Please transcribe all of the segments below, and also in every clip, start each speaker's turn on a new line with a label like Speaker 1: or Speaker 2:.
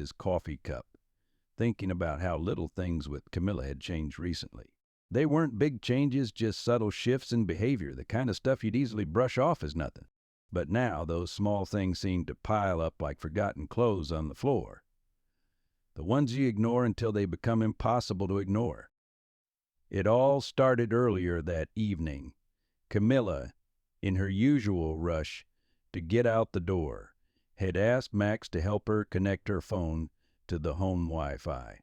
Speaker 1: his coffee cup, thinking about how little things with Camilla had changed recently. They weren't big changes, just subtle shifts in behavior, the kind of stuff you'd easily brush off as nothing. But now those small things seemed to pile up like forgotten clothes on the floor. The ones you ignore until they become impossible to ignore. It all started earlier that evening. Camilla, in her usual rush to get out the door, had asked Max to help her connect her phone to the home Wi-Fi.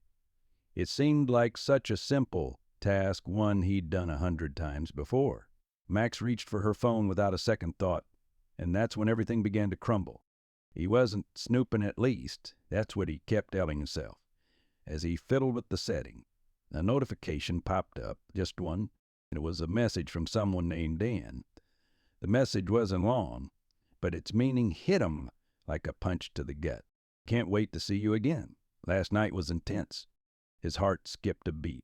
Speaker 1: It seemed like such a simple task, one he'd done 100 times before. Max reached for her phone without a second thought, and that's when everything began to crumble. He wasn't snooping, at least. That's what he kept telling himself. As he fiddled with the setting, a notification popped up, just one. It was a message from someone named Dan. The message wasn't long, but its meaning hit him like a punch to the gut. Can't wait to see you again. Last night was intense. His heart skipped a beat.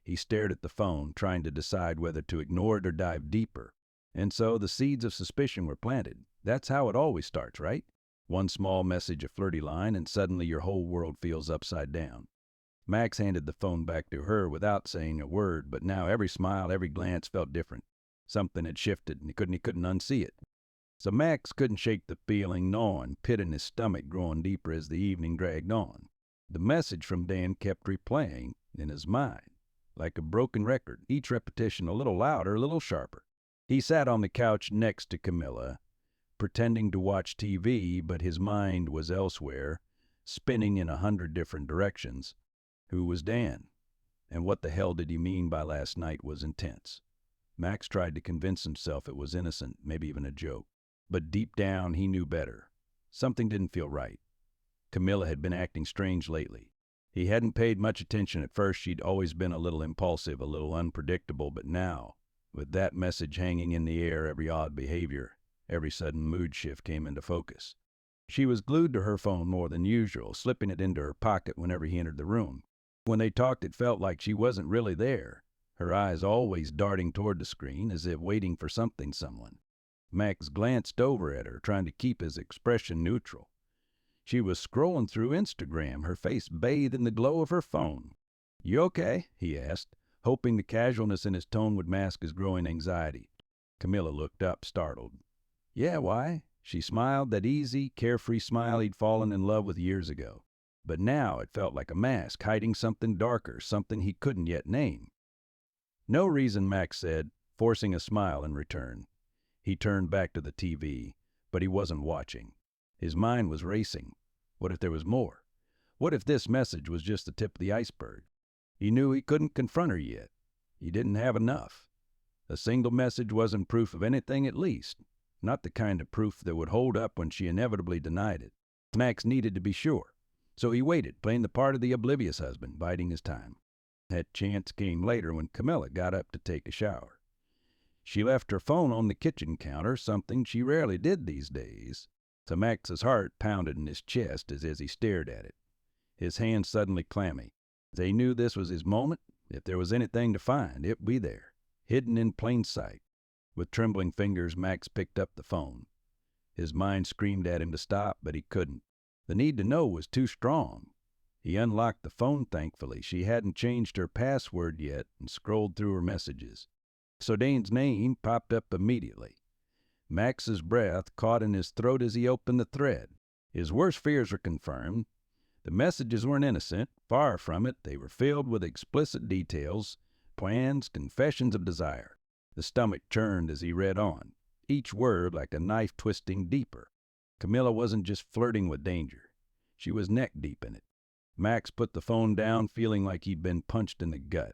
Speaker 1: He stared at the phone, trying to decide whether to ignore it or dive deeper. And so the seeds of suspicion were planted. That's how it always starts, right? One small message, a flirty line, and suddenly your whole world feels upside down. Max handed the phone back to her without saying a word, but now every smile, every glance felt different. Something had shifted, and he couldn't unsee it. So Max couldn't shake the feeling, gnawing, pit in his stomach growing deeper as the evening dragged on. The message from Dan kept replaying in his mind, like a broken record, each repetition a little louder, a little sharper. He sat on the couch next to Camilla, pretending to watch TV, but his mind was elsewhere, spinning in 100 different directions. Who was Dan? And what the hell did he mean by last night was intense? Max tried to convince himself it was innocent, maybe even a joke. But deep down, he knew better. Something didn't feel right. Camilla had been acting strange lately. He hadn't paid much attention at first. She'd always been a little impulsive, a little unpredictable, but now, with that message hanging in the air, every odd behavior, every sudden mood shift came into focus. She was glued to her phone more than usual, slipping it into her pocket whenever he entered the room. When they talked, it felt like she wasn't really there, her eyes always darting toward the screen as if waiting for something, someone. Max glanced over at her, trying to keep his expression neutral. She was scrolling through Instagram, her face bathed in the glow of her phone. "You okay?" he asked, hoping the casualness in his tone would mask his growing anxiety. Camilla looked up, startled. "Yeah, why?" She smiled, that easy, carefree smile he'd fallen in love with years ago. But now it felt like a mask, hiding something darker, something he couldn't yet name. "No reason," Max said, forcing a smile in return. He turned back to the TV, but he wasn't watching. His mind was racing. What if there was more? What if this message was just the tip of the iceberg? He knew he couldn't confront her yet. He didn't have enough. A single message wasn't proof of anything, at least. Not the kind of proof that would hold up when she inevitably denied it. Max needed to be sure. So he waited, playing the part of the oblivious husband, biding his time. That chance came later when Camilla got up to take a shower. She left her phone on the kitchen counter, something she rarely did these days. So Max's heart pounded in his chest as he stared at it. His hands suddenly clammy. They knew this was his moment. If there was anything to find, it would be there, hidden in plain sight. With trembling fingers, Max picked up the phone. His mind screamed at him to stop, but he couldn't. The need to know was too strong. He unlocked the phone, thankfully. She hadn't changed her password yet, and scrolled through her messages. So Dane's name popped up immediately. Max's breath caught in his throat as he opened the thread. His worst fears were confirmed. The messages weren't innocent. Far from it. They were filled with explicit details, plans, confessions of desire. The stomach churned as he read on, each word like a knife twisting deeper. Camilla wasn't just flirting with danger. She was neck deep in it. Max put the phone down, feeling like he'd been punched in the gut.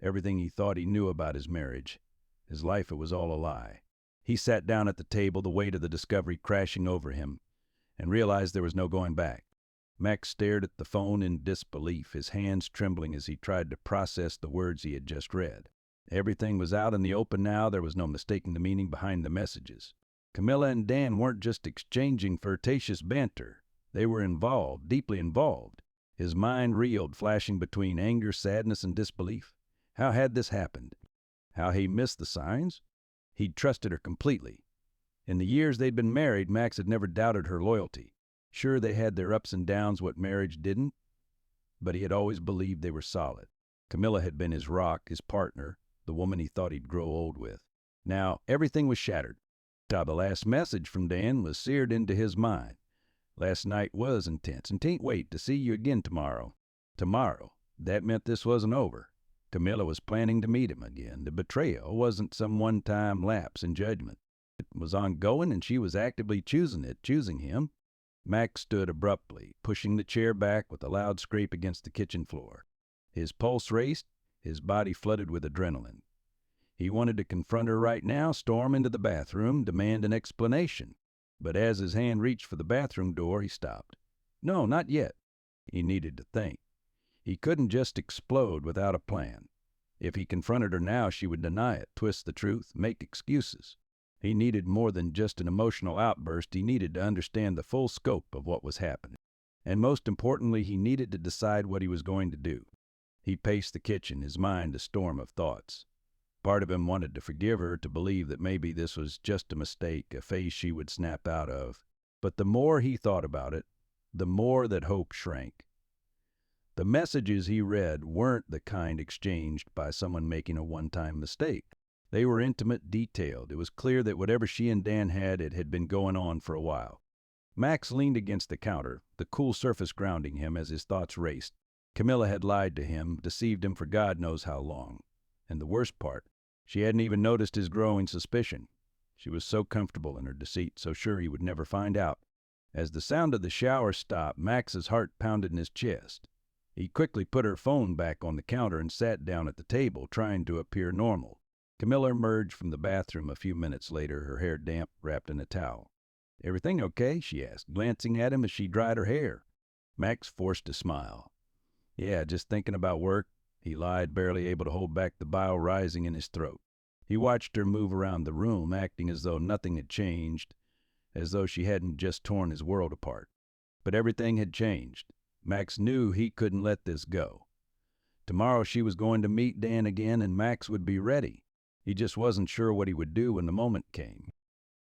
Speaker 1: Everything he thought he knew about his marriage, his life, it was all a lie. He sat down at the table, the weight of the discovery crashing over him, and realized there was no going back. Max stared at the phone in disbelief, his hands trembling as he tried to process the words he had just read. Everything was out in the open now. There was no mistaking the meaning behind the messages. Camilla and Dan weren't just exchanging flirtatious banter. They were involved, deeply involved. His mind reeled, flashing between anger, sadness, and disbelief. How had this happened? How he missed the signs? He'd trusted her completely. In the years they'd been married, Max had never doubted her loyalty. Sure, they had their ups and downs what marriage didn't, but he had always believed they were solid. Camilla had been his rock, his partner, the woman he thought he'd grow old with. Now, everything was shattered. The last message from Dan was seared into his mind. Last night was intense, and can't wait to see you again tomorrow. Tomorrow. That meant this wasn't over. Camilla was planning to meet him again. The betrayal wasn't some one-time lapse in judgment. It was ongoing, and she was actively choosing him. Max stood abruptly, pushing the chair back with a loud scrape against the kitchen floor. His pulse raced, his body flooded with adrenaline. He wanted to confront her right now, storm into the bathroom, demand an explanation. But as his hand reached for the bathroom door, he stopped. No, not yet. He needed to think. He couldn't just explode without a plan. If he confronted her now, she would deny it, twist the truth, make excuses. He needed more than just an emotional outburst. He needed to understand the full scope of what was happening. And most importantly, he needed to decide what he was going to do. He paced the kitchen, his mind a storm of thoughts. Part of him wanted to forgive her, to believe that maybe this was just a mistake, a phase she would snap out of. But the more he thought about it, the more that hope shrank. The messages he read weren't the kind exchanged by someone making a one-time mistake. They were intimate, detailed. It was clear that whatever she and Dan had, it had been going on for a while. Max leaned against the counter, the cool surface grounding him as his thoughts raced. Camilla had lied to him, deceived him for God knows how long. And the worst part, she hadn't even noticed his growing suspicion. She was so comfortable in her deceit, so sure he would never find out. As the sound of the shower stopped, Max's heart pounded in his chest. He quickly put her phone back on the counter and sat down at the table, trying to appear normal. Camilla emerged from the bathroom a few minutes later, her hair damp, wrapped in a towel. "Everything okay?" she asked, glancing at him as she dried her hair. Max forced a smile. "Yeah, just thinking about work," he lied, barely able to hold back the bile rising in his throat. He watched her move around the room, acting as though nothing had changed, as though she hadn't just torn his world apart. But everything had changed. Max knew he couldn't let this go. Tomorrow she was going to meet Dan again, and Max would be ready. He just wasn't sure what he would do when the moment came.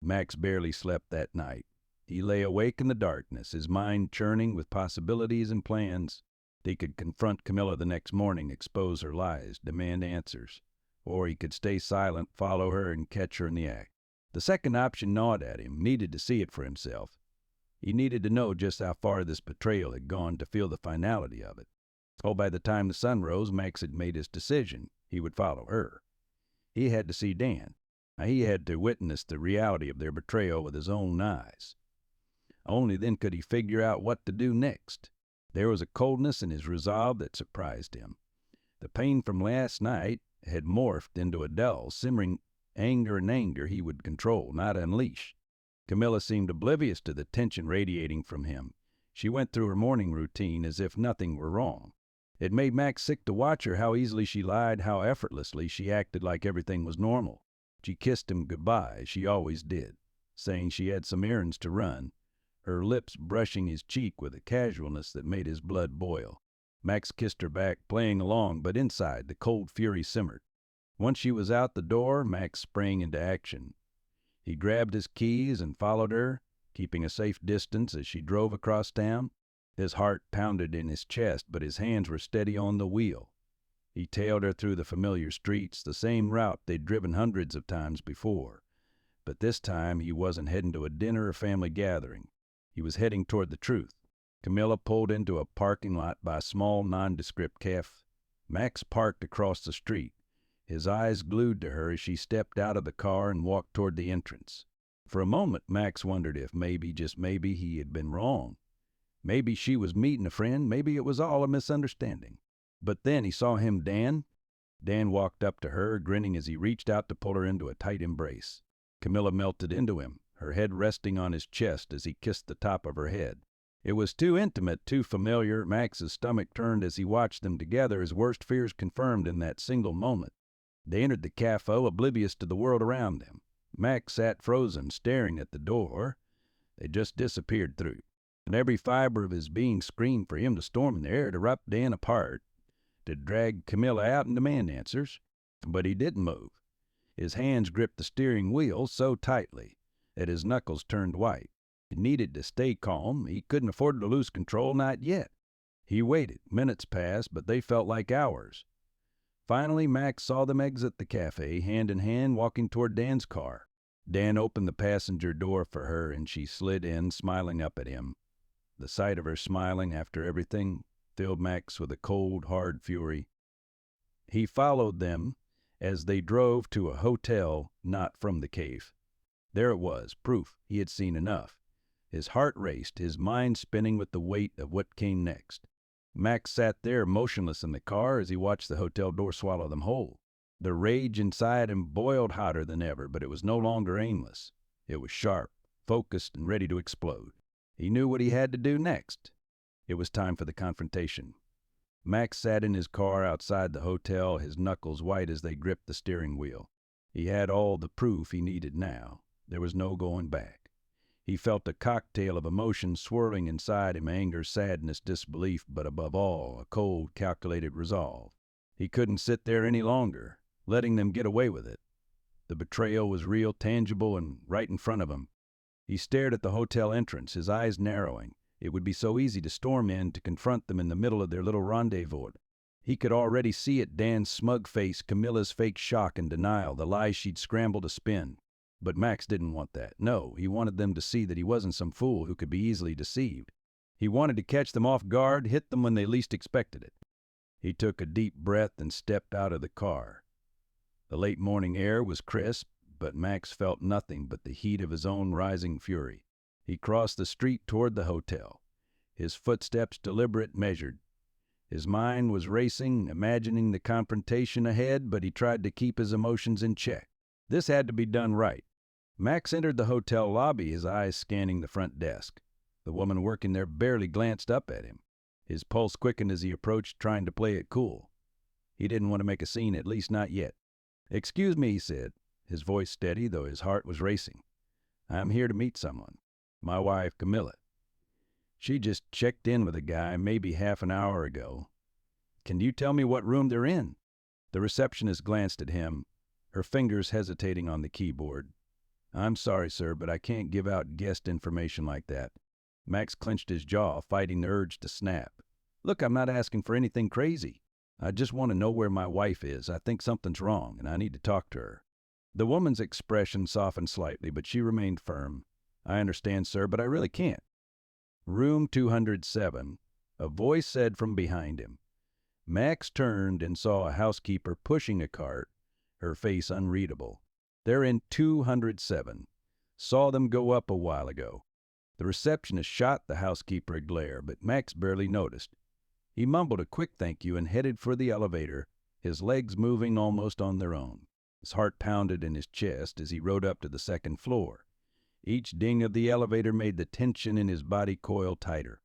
Speaker 1: Max barely slept that night. He lay awake in the darkness, his mind churning with possibilities and plans. He could confront Camilla the next morning, expose her lies, demand answers. Or he could stay silent, follow her, and catch her in the act. The second option gnawed at him, needed to see it for himself. He needed to know just how far this betrayal had gone to feel the finality of it. Oh, by the time the sun rose, Max had made his decision. He would follow her. He had to see Dan. He had to witness the reality of their betrayal with his own eyes. Only then could he figure out what to do next. There was a coldness in his resolve that surprised him. The pain from last night had morphed into a dull, simmering anger he would control, not unleash. Camilla seemed oblivious to the tension radiating from him. She went through her morning routine as if nothing were wrong. It made Max sick to watch her, how easily she lied, how effortlessly she acted like everything was normal. She kissed him goodbye, as she always did, saying she had some errands to run, her lips brushing his cheek with a casualness that made his blood boil. Max kissed her back, playing along, but inside the cold fury simmered. Once she was out the door, Max sprang into action. He grabbed his keys and followed her, keeping a safe distance as she drove across town. His heart pounded in his chest, but his hands were steady on the wheel. He tailed her through the familiar streets, the same route they'd driven hundreds of times before. But this time he wasn't heading to a dinner or family gathering. He was heading toward the truth. Camilla pulled into a parking lot by a small, nondescript cafe. Max parked across the street, his eyes glued to her as she stepped out of the car and walked toward the entrance. For a moment, Max wondered if maybe, just maybe, he had been wrong. Maybe she was meeting a friend. Maybe it was all a misunderstanding. But then he saw him, Dan. Dan walked up to her, grinning as he reached out to pull her into a tight embrace. Camilla melted into him, her head resting on his chest as he kissed the top of her head. It was too intimate, too familiar. Max's stomach turned as he watched them together, his worst fears confirmed in that single moment. They entered the cafe, oblivious to the world around them. Max sat frozen, staring at the door they just disappeared through. And every fiber of his being screamed for him to storm in there, to rip Dan apart, to drag Camilla out and demand answers. But he didn't move. His hands gripped the steering wheel so tightly that his knuckles turned white. He needed to stay calm. He couldn't afford to lose control, not yet. He waited. Minutes passed, but they felt like hours. Finally, Max saw them exit the cafe, hand in hand, walking toward Dan's car. Dan opened the passenger door for her, and she slid in, smiling up at him. The sight of her smiling after everything filled Max with a cold, hard fury. He followed them as they drove to a hotel not from the cave. There it was, proof he had seen enough. His heart raced, his mind spinning with the weight of what came next. Max sat there motionless in the car as he watched the hotel door swallow them whole. The rage inside him boiled hotter than ever, but it was no longer aimless. It was sharp, focused, and ready to explode. He knew what he had to do next. It was time for the confrontation. Max sat in his car outside the hotel, his knuckles white as they gripped the steering wheel. He had all the proof he needed now. There was no going back. He felt a cocktail of emotions swirling inside him, anger, sadness, disbelief, but above all, a cold, calculated resolve. He couldn't sit there any longer, letting them get away with it. The betrayal was real, tangible, and right in front of him. He stared at the hotel entrance, his eyes narrowing. It would be so easy to storm in to confront them in the middle of their little rendezvous. He could already see it, Dan's smug face, Camilla's fake shock and denial, the lies she'd scrambled to spin. But Max didn't want that. No, he wanted them to see that he wasn't some fool who could be easily deceived. He wanted to catch them off guard, hit them when they least expected it. He took a deep breath and stepped out of the car. The late morning air was crisp, but Max felt nothing but the heat of his own rising fury. He crossed the street toward the hotel, his footsteps deliberate, measured. His mind was racing, imagining the confrontation ahead, but he tried to keep his emotions in check. This had to be done right. Max entered the hotel lobby, his eyes scanning the front desk. The woman working there barely glanced up at him. His pulse quickened as he approached, trying to play it cool. He didn't want to make a scene, at least not yet. "Excuse me," he said, his voice steady, though his heart was racing. "I'm here to meet someone. My wife, Camilla. She just checked in with a guy maybe half an hour ago. Can you tell me what room they're in?" The receptionist glanced at him, her fingers hesitating on the keyboard. "I'm sorry, sir, but I can't give out guest information like that." Max clenched his jaw, fighting the urge to snap. "Look, I'm not asking for anything crazy. I just want to know where my wife is. I think something's wrong, and I need to talk to her." The woman's expression softened slightly, but she remained firm. "I understand, sir, but I really can't." "Room 207, a voice said from behind him. Max turned and saw a housekeeper pushing a cart, her face unreadable. "They're in 207. Saw them go up a while ago." The receptionist shot the housekeeper a glare, but Max barely noticed. He mumbled a quick thank you and headed for the elevator, his legs moving almost on their own. His heart pounded in his chest as he rode up to the second floor. Each ding of the elevator made the tension in his body coil tighter.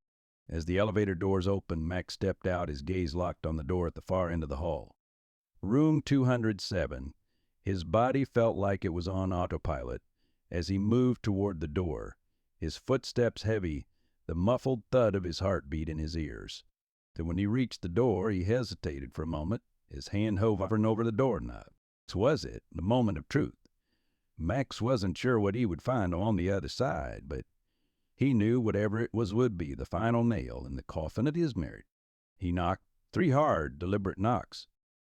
Speaker 1: As the elevator doors opened, Max stepped out, his gaze locked on the door at the far end of the hall. Room 207. His body felt like it was on autopilot as he moved toward the door, his footsteps heavy, the muffled thud of his heartbeat in his ears. Then when he reached the door, he hesitated for a moment, his hand hovering over the doorknob. This was it, the moment of truth. Max wasn't sure what he would find on the other side, but he knew whatever it was would be the final nail in the coffin of his marriage. He knocked, 3 hard, deliberate knocks.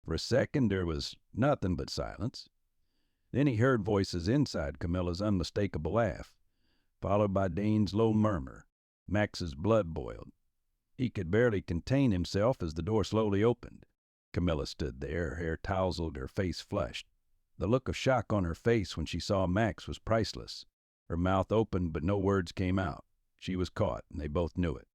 Speaker 1: For a second there was nothing but silence. Then he heard voices inside, Camilla's unmistakable laugh, followed by Dane's low murmur. Max's blood boiled. He could barely contain himself as the door slowly opened. Camilla stood there, her hair tousled, her face flushed. The look of shock on her face when she saw Max was priceless. Her mouth opened, but no words came out. She was caught, and they both knew it.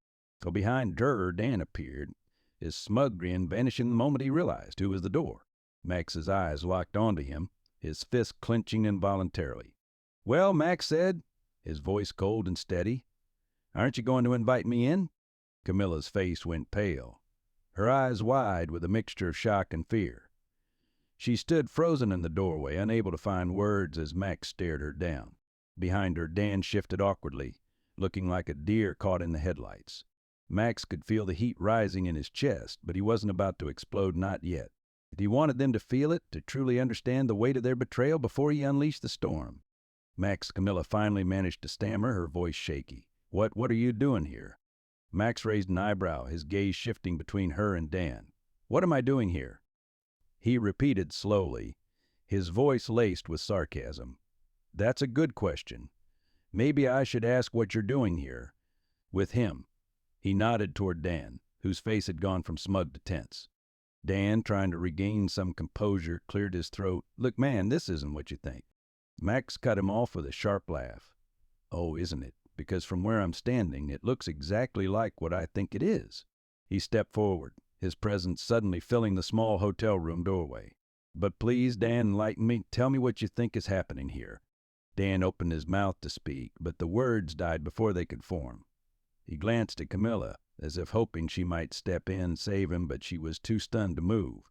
Speaker 1: So behind her, Dan appeared, his smug grin vanishing the moment he realized who was the door. Max's eyes locked onto him, his fists clenching involuntarily. "Well," Max said, his voice cold and steady, "aren't you going to invite me in?" Camilla's face went pale, her eyes wide with a mixture of shock and fear. She stood frozen in the doorway, unable to find words as Max stared her down. Behind her, Dan shifted awkwardly, looking like a deer caught in the headlights. Max could feel the heat rising in his chest, but he wasn't about to explode, not yet. He wanted them to feel it, to truly understand the weight of their betrayal before he unleashed the storm. Camilla finally managed to stammer, her voice shaky. What are you doing here? Max raised an eyebrow, his gaze shifting between her and Dan. What am I doing here? He repeated slowly, his voice laced with sarcasm. That's a good question. Maybe I should ask what you're doing here. With him. He nodded toward Dan, whose face had gone from smug to tense. Dan, trying to regain some composure, cleared his throat. Look, man, this isn't what you think. Max cut him off with a sharp laugh. Oh, isn't it? Because from where I'm standing, it looks exactly like what I think it is. He stepped forward, his presence suddenly filling the small hotel room doorway. But please, Dan, enlighten me. Tell me what you think is happening here. Dan opened his mouth to speak, but the words died before they could form. He glanced at Camilla, as if hoping she might step in and save him, but she was too stunned to move.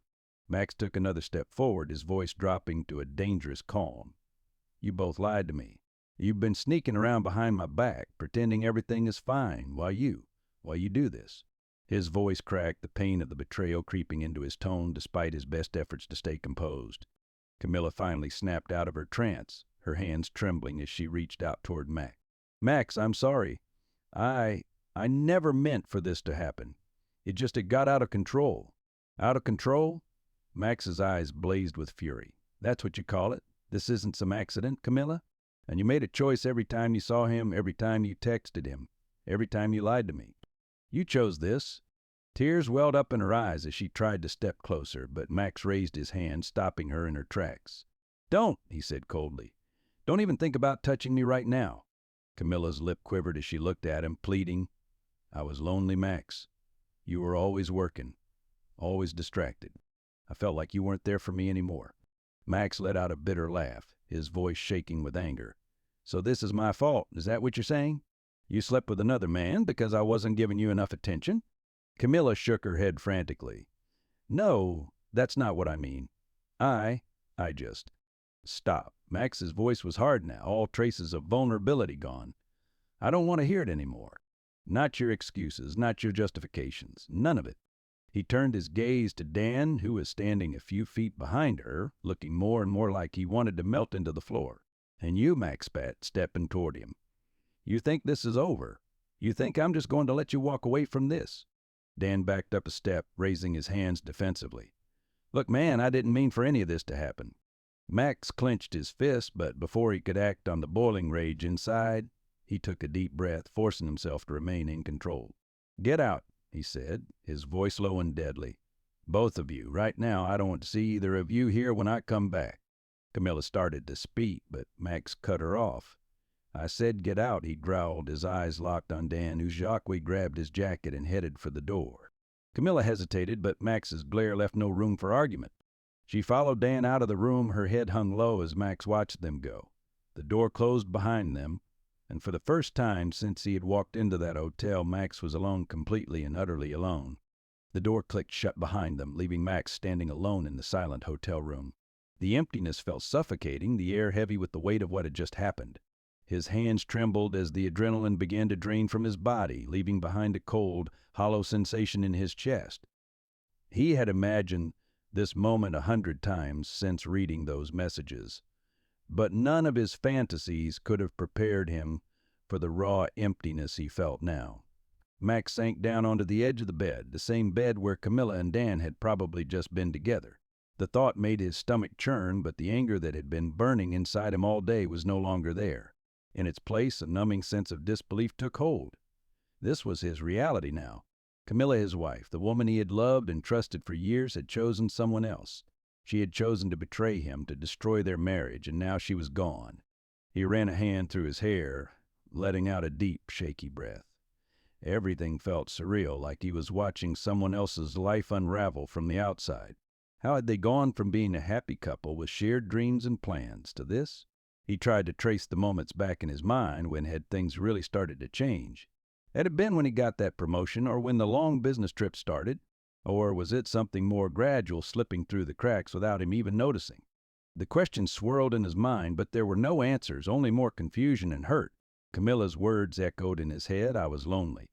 Speaker 1: Max took another step forward, his voice dropping to a dangerous calm. You both lied to me. You've been sneaking around behind my back, pretending everything is fine while you do this. His voice cracked, the pain of the betrayal creeping into his tone despite his best efforts to stay composed. Camilla finally snapped out of her trance, her hands trembling as she reached out toward Max. Max, I'm sorry. I never meant for this to happen. It got out of control. Out of control? Max's eyes blazed with fury. That's what you call it? This isn't some accident, Camilla? And you made a choice every time you saw him, every time you texted him, every time you lied to me. You chose this. Tears welled up in her eyes as she tried to step closer, but Max raised his hand, stopping her in her tracks. Don't, he said coldly. Don't even think about touching me right now. Camilla's lip quivered as she looked at him, pleading. I was lonely, Max. You were always working, always distracted. I felt like you weren't there for me anymore. Max let out a bitter laugh, his voice shaking with anger. So this is my fault, is that what you're saying? You slept with another man because I wasn't giving you enough attention? Camilla shook her head frantically. No, that's not what I mean. I just... Stop. Max's voice was hard now, all traces of vulnerability gone. I don't want to hear it anymore. Not your excuses, not your justifications, none of it. He turned his gaze to Dan, who was standing a few feet behind her, looking more and more like he wanted to melt into the floor. And you, Max spat, stepping toward him. You think this is over? You think I'm just going to let you walk away from this? Dan backed up a step, raising his hands defensively. Look, man, I didn't mean for any of this to happen. Max clenched his fist, but before he could act on the boiling rage inside, he took a deep breath, forcing himself to remain in control. Get out, he said, his voice low and deadly. Both of you, right now, I don't want to see either of you here when I come back. Camilla started to speak, but Max cut her off. I said get out, he growled, his eyes locked on Dan, who Jacques grabbed his jacket and headed for the door. Camilla hesitated, but Max's glare left no room for argument. She followed Dan out of the room, her head hung low as Max watched them go. The door closed behind them, and for the first time since he had walked into that hotel, Max was alone, completely and utterly alone. The door clicked shut behind them, leaving Max standing alone in the silent hotel room. The emptiness felt suffocating, the air heavy with the weight of what had just happened. His hands trembled as the adrenaline began to drain from his body, leaving behind a cold, hollow sensation in his chest. He had imagined this moment 100 times since reading those messages, but none of his fantasies could have prepared him for the raw emptiness he felt now. Max sank down onto the edge of the bed, the same bed where Camilla and Dan had probably just been together. The thought made his stomach churn, but the anger that had been burning inside him all day was no longer there. In its place, a numbing sense of disbelief took hold. This was his reality now. Camilla, his wife, the woman he had loved and trusted for years, had chosen someone else. She had chosen to betray him, to destroy their marriage, and now she was gone. He ran a hand through his hair, letting out a deep, shaky breath. Everything felt surreal, like he was watching someone else's life unravel from the outside. How had they gone from being a happy couple with shared dreams and plans to this? He tried to trace the moments back in his mind when had things really started to change. Had it been when he got that promotion, or when the long business trip started? Or was it something more gradual, slipping through the cracks without him even noticing? The questions swirled in his mind, but there were no answers, only more confusion and hurt. Camilla's words echoed in his head. I was lonely.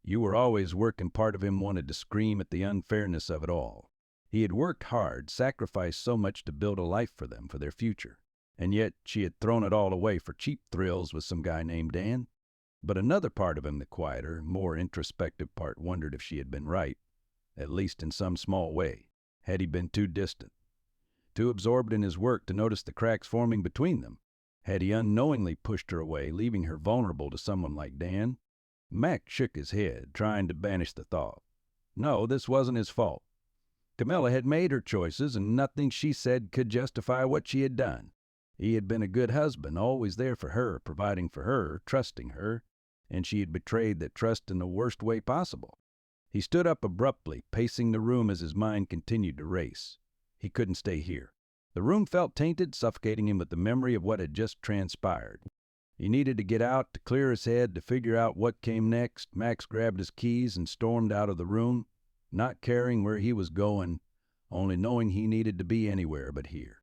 Speaker 1: You were always working. Part of him wanted to scream at the unfairness of it all. He had worked hard, sacrificed so much to build a life for them, for their future. And yet she had thrown it all away for cheap thrills with some guy named Dan. But another part of him, the quieter, more introspective part, wondered if she had been right, at least in some small way. Had he been too distant, too absorbed in his work to notice the cracks forming between them? Had he unknowingly pushed her away, leaving her vulnerable to someone like Dan? Mac shook his head, trying to banish the thought. No, this wasn't his fault. Camilla had made her choices, and nothing she said could justify what she had done. He had been a good husband, always there for her, providing for her, trusting her, and she had betrayed that trust in the worst way possible. He stood up abruptly, pacing the room as his mind continued to race. He couldn't stay here. The room felt tainted, suffocating him with the memory of what had just transpired. He needed to get out, to clear his head, to figure out what came next. Max grabbed his keys and stormed out of the room, not caring where he was going, only knowing he needed to be anywhere but here.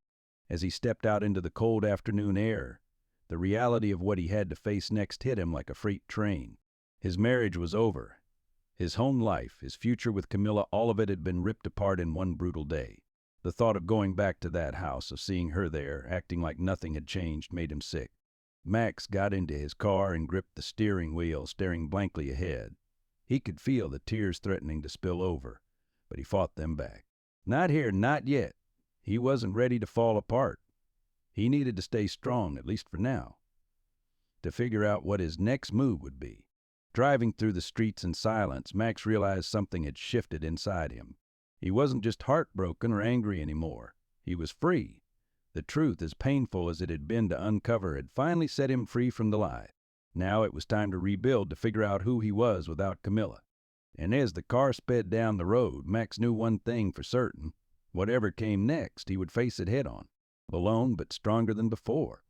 Speaker 1: As he stepped out into the cold afternoon air, the reality of what he had to face next hit him like a freight train. His marriage was over. His home life, his future with Camilla, all of it had been ripped apart in one brutal day. The thought of going back to that house, of seeing her there, acting like nothing had changed, made him sick. Max got into his car and gripped the steering wheel, staring blankly ahead. He could feel the tears threatening to spill over, but he fought them back. Not here, not yet. He wasn't ready to fall apart. He needed to stay strong, at least for now, to figure out what his next move would be. Driving through the streets in silence, Max realized something had shifted inside him. He wasn't just heartbroken or angry anymore. He was free. The truth, as painful as it had been to uncover, had finally set him free from the lie. Now it was time to rebuild, to figure out who he was without Camilla. And as the car sped down the road, Max knew one thing for certain. Whatever came next, he would face it head on, alone but stronger than before.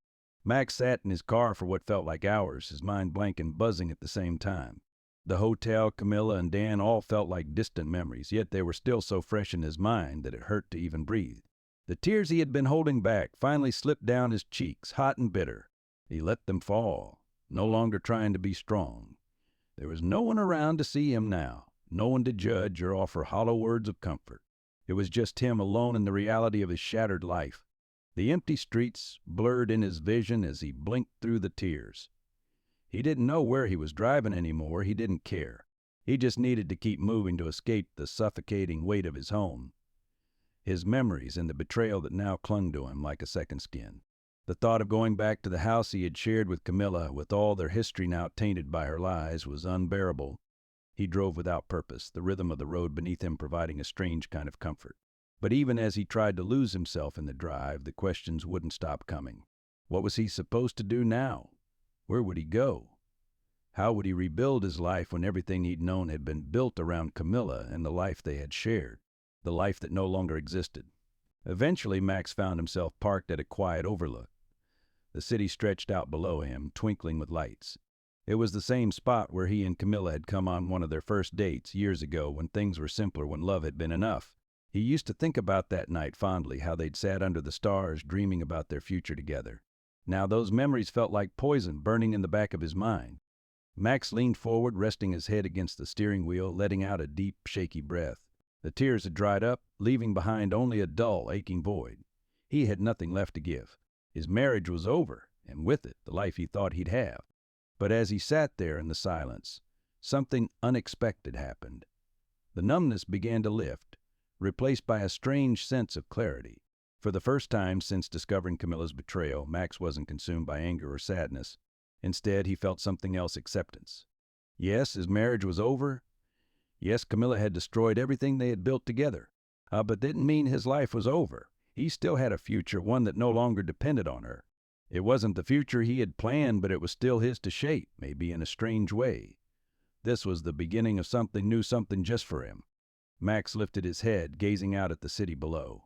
Speaker 1: Max sat in his car for what felt like hours, his mind blank and buzzing at the same time. The hotel, Camilla, and Dan all felt like distant memories, yet they were still so fresh in his mind that it hurt to even breathe. The tears he had been holding back finally slipped down his cheeks, hot and bitter. He let them fall, no longer trying to be strong. There was no one around to see him now, no one to judge or offer hollow words of comfort. It was just him alone in the reality of his shattered life. The empty streets blurred in his vision as he blinked through the tears. He didn't know where he was driving anymore. He didn't care. He just needed to keep moving to escape the suffocating weight of his home, his memories, and the betrayal that now clung to him like a second skin. The thought of going back to the house he had shared with Camilla, with all their history now tainted by her lies, was unbearable. He drove without purpose, the rhythm of the road beneath him providing a strange kind of comfort. But even as he tried to lose himself in the drive, the questions wouldn't stop coming. What was he supposed to do now? Where would he go? How would he rebuild his life when everything he'd known had been built around Camilla and the life they had shared, the life that no longer existed? Eventually, Max found himself parked at a quiet overlook. The city stretched out below him, twinkling with lights. It was the same spot where he and Camilla had come on one of their first dates years ago, when things were simpler, when love had been enough. He used to think about that night fondly, how they'd sat under the stars dreaming about their future together. Now those memories felt like poison burning in the back of his mind. Max leaned forward, resting his head against the steering wheel, letting out a deep, shaky breath. The tears had dried up, leaving behind only a dull, aching void. He had nothing left to give. His marriage was over, and with it, the life he thought he'd have. But as he sat there in the silence, something unexpected happened. The numbness began to lift, replaced by a strange sense of clarity. For the first time since discovering Camilla's betrayal, Max wasn't consumed by anger or sadness. Instead, he felt something else: acceptance. Yes, his marriage was over. Yes, Camilla had destroyed everything they had built together. But didn't mean his life was over. He still had a future, one that no longer depended on her. It wasn't the future he had planned, but it was still his to shape, maybe in a strange way. This was the beginning of something new, something just for him. Max lifted his head, gazing out at the city below.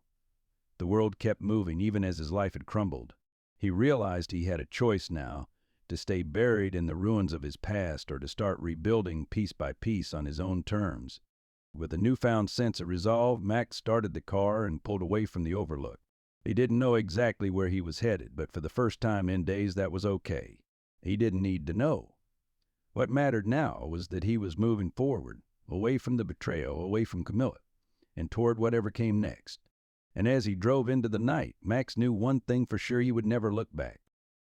Speaker 1: The world kept moving, even as his life had crumbled. He realized he had a choice now: to stay buried in the ruins of his past, or to start rebuilding piece by piece on his own terms. With a newfound sense of resolve, Max started the car and pulled away from the overlook. He didn't know exactly where he was headed, but for the first time in days that was okay. He didn't need to know. What mattered now was that he was moving forward, away from the betrayal, away from Camilla, and toward whatever came next. And as he drove into the night, Max knew one thing for sure: he would never look back.